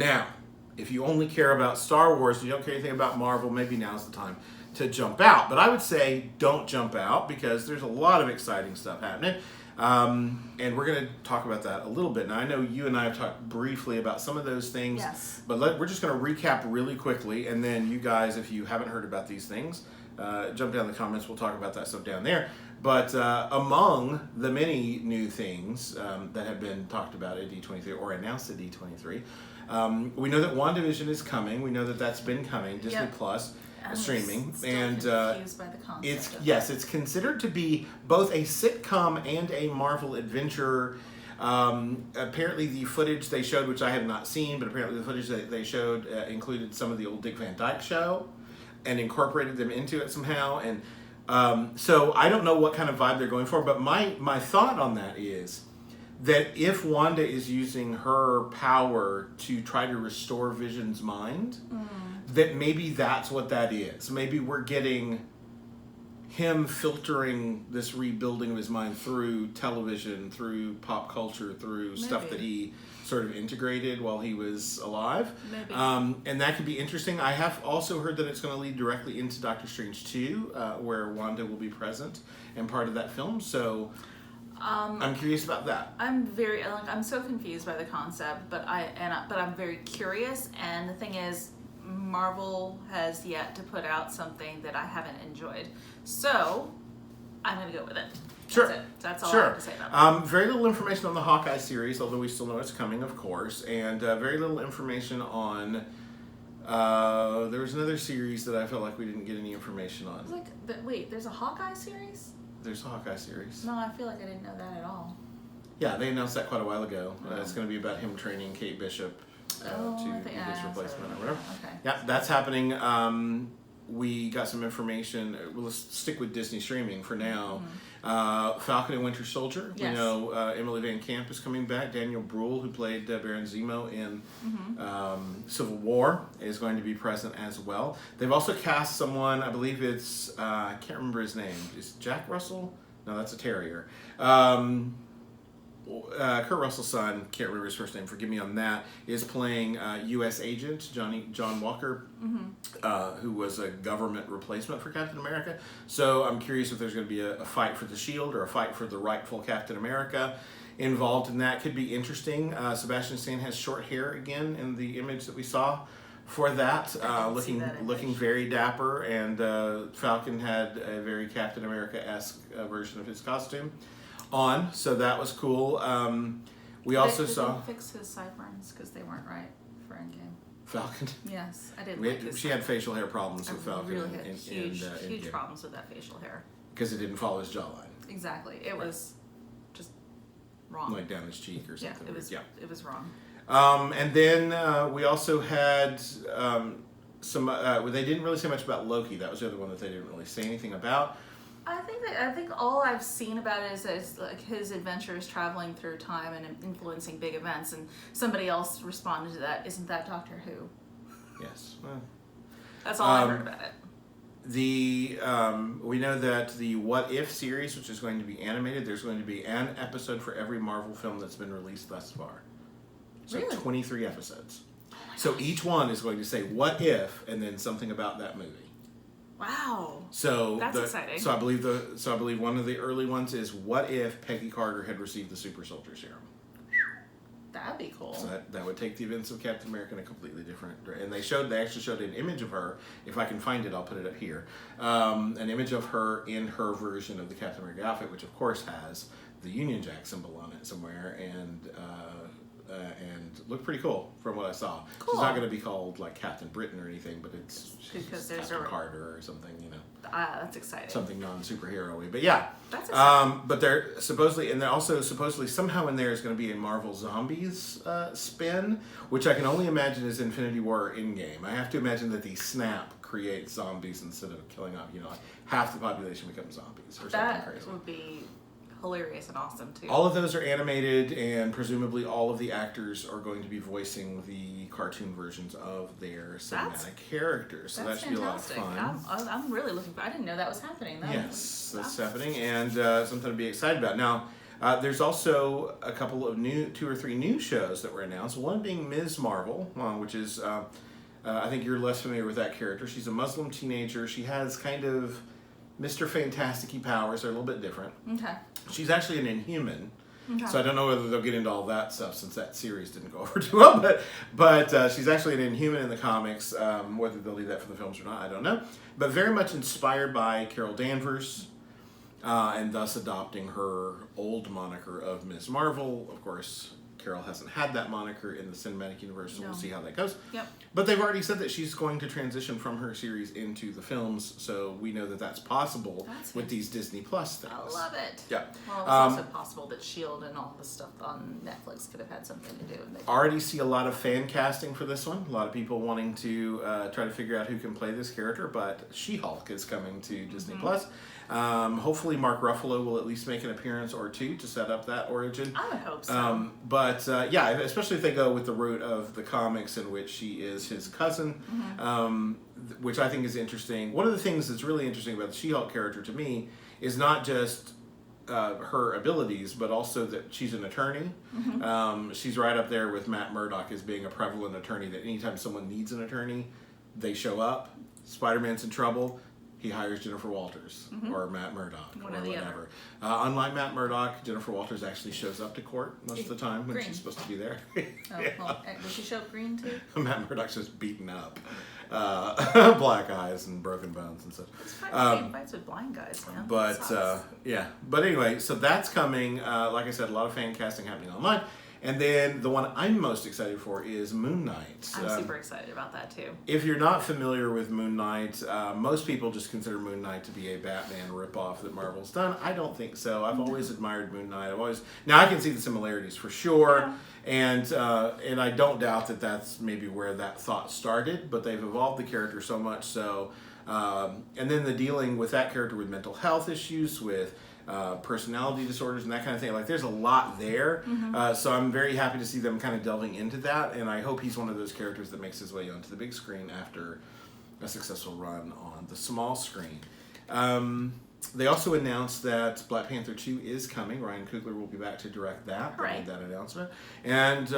Now, if you only care about Star Wars, you don't care anything about Marvel, maybe now's the time to jump out. But I would say don't jump out because there's a lot of exciting stuff happening. And we're going to talk about that a little bit. Now, I know you and I have talked briefly about some of those things. Yes. But we're just going to recap really quickly. And then you guys, if you haven't heard about these things, jump down in the comments. We'll talk about that stuff down there. But among the many new things that have been talked about at D23 or announced at D23, we know that WandaVision is coming. We know that that's been coming. Disney Plus. Streaming and confused by the concept it's considered to be both a sitcom and a Marvel adventure. Apparently the footage they showed, which I have not seen, but apparently the footage that they showed included some of the old Dick Van Dyke Show and incorporated them into it somehow. And so I don't know what kind of vibe they're going for, but my thought on that is that if Wanda is using her power to try to restore Vision's mind, that maybe that's what that is. Maybe we're getting him filtering this rebuilding of his mind through television, through pop culture, through stuff that he sort of integrated while he was alive. Maybe. And that could be interesting. I have also heard that it's going to lead directly into Doctor Strange 2, where Wanda will be present and part of that film. So I'm curious about that. I'm so confused by the concept, but I'm very curious. And the thing is, Marvel has yet to put out something that I haven't enjoyed, so I'm gonna go with it. Sure, that's all I have to say about it. Very little information on the Hawkeye series, although we still know it's coming, of course, and very little information on. There was another series that I felt like we didn't get any information on. Wait, there's a Hawkeye series? There's a Hawkeye series. No, I feel like I didn't know that at all. Yeah, they announced that quite a while ago. It's going to be about him training Kate Bishop to be his replacement or whatever. Okay. Yeah, that's happening. We got some information. Let's stick with Disney streaming for now. Falcon and Winter Soldier. Yes. We know Emily Van Camp is coming back. Daniel Bruhl, who played Baron Zemo in Civil War, is going to be present as well. They've also cast someone, I believe it's, I can't remember his name. Is Jack Russell? No, that's a terrier. Kurt Russell's son, can't remember his first name, forgive me on that, is playing U.S. agent John Walker, who was a government replacement for Captain America. So I'm curious if there's going to be a fight for the shield or a fight for the rightful Captain America involved in that. Could be interesting. Sebastian Stan has short hair again in the image that we saw for that, looking very dapper, and Falcon had a very Captain America-esque version of his costume on, so that was cool. We also saw fix his sideburns because they weren't right for Endgame. Falcon. Yes, I did. She had facial hair problems with Falcon. Really had huge Endgame. problems with that facial hair Because it didn't follow his jawline. Exactly, it was just wrong. Like down his cheek or something. It was wrong. And then we also had some. They didn't really say much about Loki. That was the other one that they didn't really say anything about. I think all I've seen about it is like his adventures traveling through time and influencing big events, and somebody else responded to that. Isn't that Doctor Who? Yes. That's all I heard about it. We know that the What If series, which is going to be animated, there's going to be an episode for every Marvel film that's been released thus far. So really? 23 episodes. So each one is going to say what if and then something about that movie. Wow. So that's exciting. So I believe one of the early ones is what if Peggy Carter had received the Super Soldier Serum. That'd be cool. So that would take the events of Captain America in a completely different. And they actually showed an image of her. If I can find it, I'll put it up here. An image of her in her version of the Captain America outfit, which of course has the Union Jack symbol on it somewhere, and looked pretty cool from what I saw. Cool. It's not going to be called like Captain Britain or anything, but it's because there's Captain Carter or something, you know. That's exciting. Something non-superhero-y, but yeah. That's exciting. But they're supposedly somehow in there is going to be a Marvel Zombies spin, which I can only imagine is Infinity War or Endgame. I have to imagine that the snap creates zombies instead of killing off, like half the population becomes zombies or something crazy. That would be hilarious and awesome too. All of those are animated, and presumably all of the actors are going to be voicing the cartoon versions of their cinematic characters. So that should be a lot of fun. I'm really looking for. I didn't know that was happening. That's happening, and something to be excited about. Now, There's also a couple of two or three new shows that were announced. One being Ms. Marvel, which is, I think you're less familiar with that character. She's a Muslim teenager. She has kind of Mr. Fantastic-y powers. They're a little bit different. Okay. She's actually an Inhuman. Okay. So I don't know whether they'll get into all that stuff since that series didn't go over too well. But she's actually an Inhuman in the comics. Whether they'll leave that for the films or not, I don't know. But very much inspired by Carol Danvers. And thus adopting her old moniker of Ms. Marvel. Of course, Carol hasn't had that moniker in the cinematic universe, so we'll see how that goes. Yep. But they've already said that she's going to transition from her series into the films, so we know that that's possible with these Disney Plus things. I love it. Yeah. Well, it's also possible that S.H.I.E.L.D. and all the stuff on Netflix could have had something to do with it. Already see a lot of fan casting for this one. A lot of people wanting to try to figure out who can play this character, but She-Hulk is coming to Disney Plus. Hopefully Mark Ruffalo will at least make an appearance or two to set up that origin. I would hope so. But yeah, especially if they go with the route of the comics in which she is his cousin, which I think is interesting. One of the things that's really interesting about the She-Hulk character to me is not just her abilities, but also that she's an attorney. She's right up there with Matt Murdock as being a prevalent attorney, that anytime someone needs an attorney, they show up. Spider-Man's in trouble. He hires Jennifer Walters or Matt Murdock or whatever. Unlike Matt Murdock, Jennifer Walters actually shows up to court most of the time when she's supposed to be there. Well, does she show up green too? Matt Murdock's just beaten up. Black eyes and broken bones and such. It's fine to see fights with blind guys, man. But yeah. But anyway, so that's coming. Like I said, a lot of fan casting happening online. And then the one I'm most excited for is Moon Knight. I'm super excited about that too. If you're not familiar with Moon Knight, most people just consider Moon Knight to be a Batman ripoff that Marvel's done. I don't think so. I've always admired Moon Knight. Now I can see the similarities for sure, and I don't doubt that that's maybe where that thought started. But they've evolved the character so much so, and then the dealing with that character with mental health issues, with personality disorders and that kind of thing. Like, there's a lot there. So I'm very happy to see them kind of delving into that, and I hope he's one of those characters that makes his way onto the big screen after a successful run on the small screen. They also announced that Black Panther 2 is coming. Ryan Coogler will be back to direct that. They made that announcement. And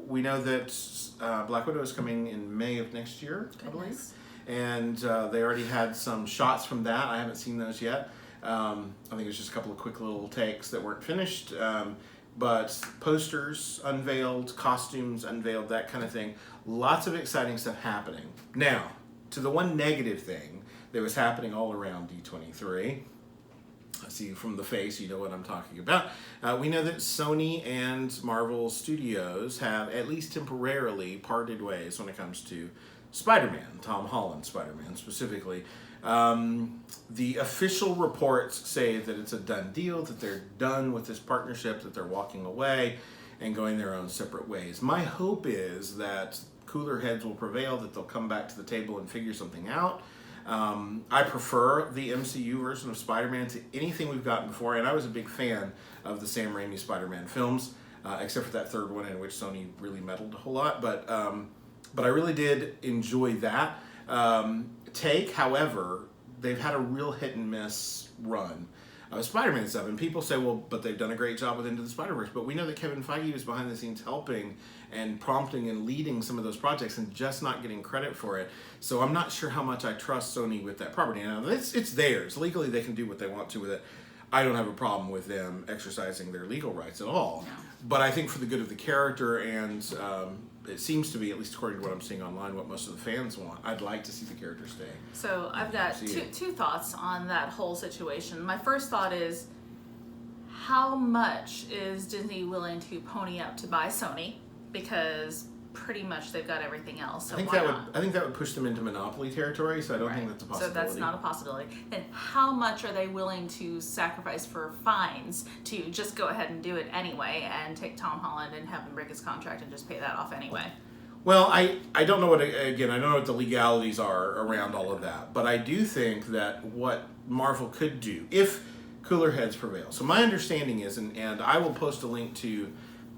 we know that Black Widow is coming in May of next year, I believe. And they already had some shots from that. I haven't seen those yet. I think it's just a couple of quick little takes that weren't finished, but posters unveiled, costumes unveiled, that kind of thing. Lots of exciting stuff happening. Now, to the one negative thing that was happening all around D23, I see from the face, you know what I'm talking about. We know that Sony and Marvel Studios have, at least temporarily, parted ways when it comes to Spider-Man, Tom Holland Spider-Man specifically. The official reports say that it's a done deal, that they're done with this partnership, that they're walking away and going their own separate ways. My hope is that cooler heads will prevail, that they'll come back to the table and figure something out. I prefer the MCU version of Spider-Man to anything we've gotten before, and I was a big fan of the Sam Raimi Spider-Man films, except for that third one in which Sony really meddled a whole lot, but I really did enjoy that. However, they've had a real hit and miss run of Spider-Man stuff, and people say, well, but they've done a great job with Into the Spider-Verse, but we know that Kevin Feige was behind the scenes helping and prompting and leading some of those projects and just not getting credit for it. So I'm not sure how much I trust Sony with that property. Now, it's theirs. Legally, they can do what they want to with it. I don't have a problem with them exercising their legal rights at all. No. But I think for the good of the character, and it seems to be, at least according to what I'm seeing online, what most of the fans want, I'd like to see the character stay. So I've got two thoughts on that whole situation. My first thought is, how much is Disney willing to pony up to buy Sony? Because pretty much they've got everything else. So I think that would push them into monopoly territory, so I don't think that's a possibility. So that's not a possibility. Then how much are they willing to sacrifice for fines to just go ahead and do it anyway and take Tom Holland and have him break his contract and just pay that off anyway? Well, I don't know I don't know what the legalities are around all of that, but I do think that what Marvel could do, if cooler heads prevail. So my understanding is, and I will post a link to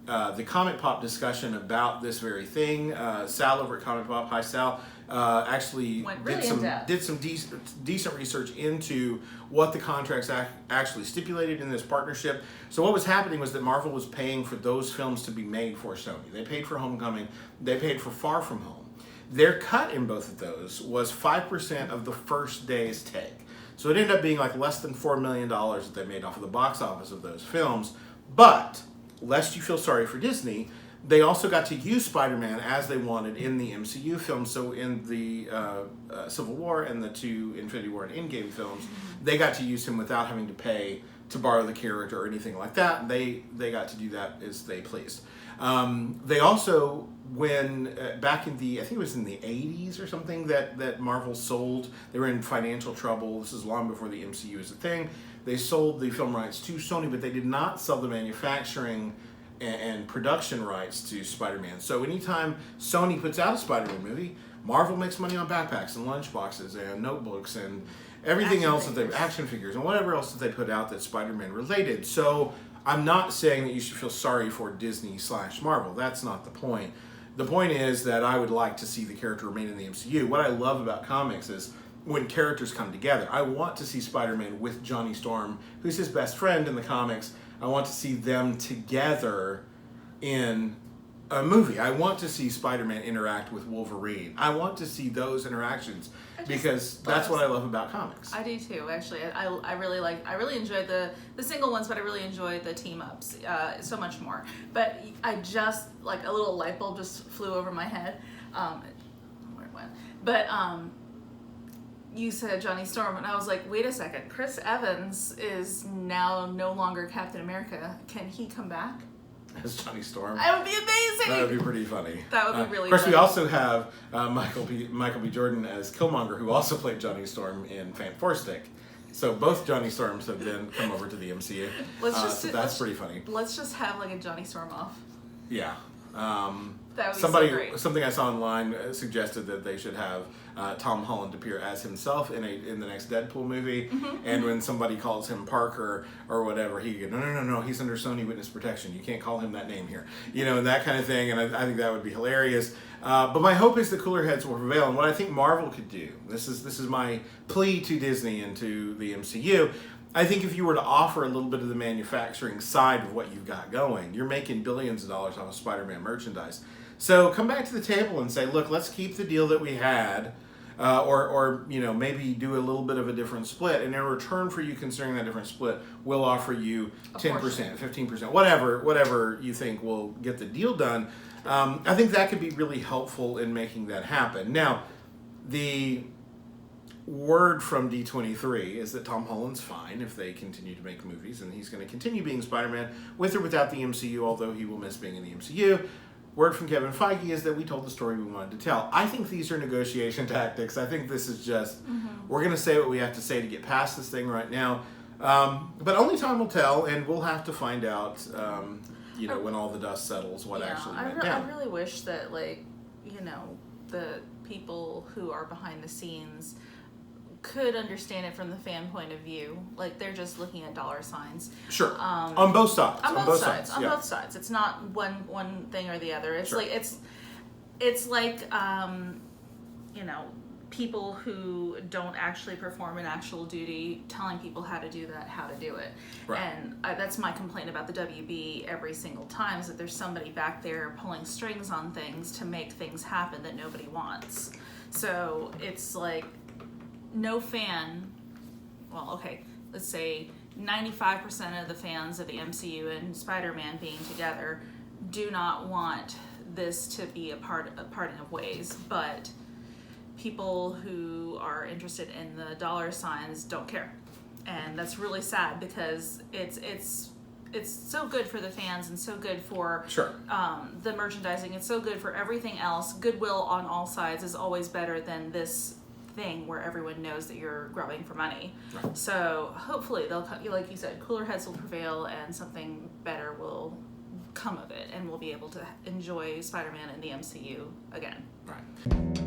the Comic Pop discussion about this very thing. Sal over at Comic Pop, hi Sal, actually Went really did some decent research into what the contracts actually stipulated in this partnership. So what was happening was that Marvel was paying for those films to be made for Sony. They paid for Homecoming. They paid for Far From Home. Their cut in both of those was 5% of the first day's take. So it ended up being like less than $4 million that they made off of the box office of those films. But, lest you feel sorry for Disney, they also got to use Spider-Man as they wanted in the MCU films. So in the Civil War and the two Infinity War and Endgame films, they got to use him without having to pay to borrow the character or anything like that. They got to do that as they pleased. They also, when back in I think it was in the 80s or something, that Marvel sold, they were in financial trouble. This is long before the MCU was a thing. They sold the film rights to Sony, but they did not sell the manufacturing and production rights to Spider-Man. So anytime Sony puts out a Spider-Man movie, Marvel makes money on backpacks and lunchboxes and notebooks and everything else action figures and whatever else that they put out that's Spider-Man related. So I'm not saying that you should feel sorry for Disney/Marvel. That's not the point. The point is that I would like to see the character remain in the MCU. What I love about comics is when characters come together. I want to see Spider-Man with Johnny Storm, who's his best friend in the comics. I want to see them together in a movie. I want to see Spider-Man interact with Wolverine. I want to see those interactions because that's what I love about comics. I do too, actually. I really enjoyed the single ones, but I really enjoyed the team ups so much more. But I just, like, a little light bulb just flew over my head. Where it went. But you said Johnny Storm, and I was like, wait a second. Chris Evans is now no longer Captain America. Can he come back as Johnny Storm? That would be amazing. That would be pretty funny. That would be really. Of course, funny. we also have Michael B. Jordan as Killmonger, who also played Johnny Storm in Fantastic. So both Johnny Storms have come over to the MCU. So that's pretty funny. Let's just have like a Johnny Storm off. Yeah. That would be so great. Something I saw online suggested that they should have Tom Holland appear as himself in the next Deadpool movie, and when somebody calls him Parker or whatever, he go, no, he's under Sony witness protection. You can't call him that name here, and that kind of thing. And I think that would be hilarious. But my hope is the cooler heads will prevail. And what I think Marvel could do, this is my plea to Disney and to the MCU. I think if you were to offer a little bit of the manufacturing side of what you've got going, you're making billions of dollars off of Spider-Man merchandise. So come back to the table and say, look, let's keep the deal that we had, or maybe do a little bit of a different split. And in return for you considering that different split, we'll offer you 10%, 15%, whatever you think will get the deal done. I think that could be really helpful in making that happen. Now, the word from D23 is that Tom Holland's fine if they continue to make movies, and he's going to continue being Spider-Man with or without the MCU, although he will miss being in the MCU. Word from Kevin Feige is that we told the story we wanted to tell. I think these are negotiation tactics. I think this is just, we're going to say what we have to say to get past this thing right now. But only time will tell, and we'll have to find out, when all the dust settles, what actually went down. I really wish that, the people who are behind the scenes could understand it from the fan point of view. Like, they're just looking at dollar signs. Sure. On both sides. On both sides. It's not one thing or the other. It's sure. it's like people who don't actually perform an actual duty telling people how to do it. Right. And that's my complaint about the WB every single time, is that there's somebody back there pulling strings on things to make things happen that nobody wants. So it's like, no fan, let's say 95% of the fans of the MCU and Spider-Man being together do not want this to be a parting of ways, but people who are interested in the dollar signs don't care. And that's really sad, because it's so good for the fans and so good for the merchandising. It's so good for everything else. Goodwill on all sides is always better than this thing where everyone knows that you're grubbing for money. Right. So hopefully they'll, like you said, cooler heads will prevail and something better will come of it, and we'll be able to enjoy Spider-Man in the MCU again. Right.